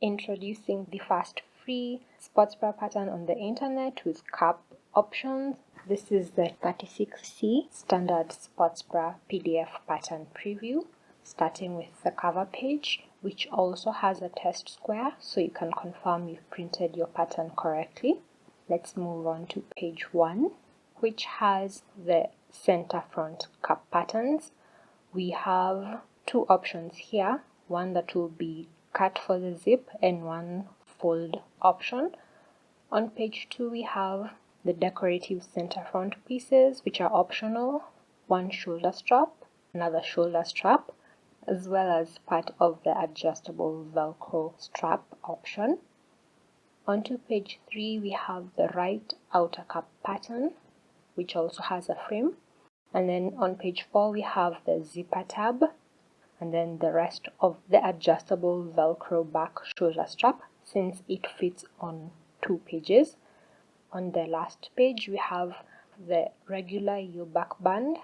Introducing the fast free sports bra pattern on the internet with cap options. This is the 36C standard sports bra PDF pattern preview, starting with the cover page, which also has a test square so you can confirm you've printed your pattern correctly. Let's move on to page 1, which has the center front cap patterns. We have two options here, one that will be cut for the zip and one fold option. On page 2 we have the decorative center front pieces, which are optional, one shoulder strap, another shoulder strap, as well as part of the adjustable Velcro strap option. Onto page 3 we have the right outer cap pattern, which also has a frame. And then on page 4 we have the zipper tab, and then the rest of the adjustable Velcro back shoulder strap, since it fits on 2 pages. On the last page we have the regular U-back band.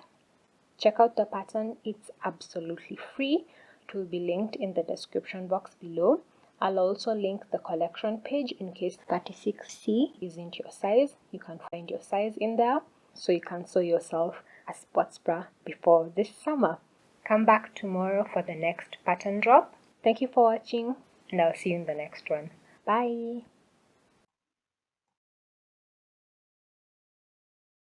Check out the pattern, it's absolutely free. It will be linked in the description box below. I'll also link the collection page in case 36C isn't your size. You can find your size in there, so you can sew yourself a sports bra before this summer. Come back tomorrow for the next pattern drop. Thank you for watching, and I'll see you in the next one. Bye!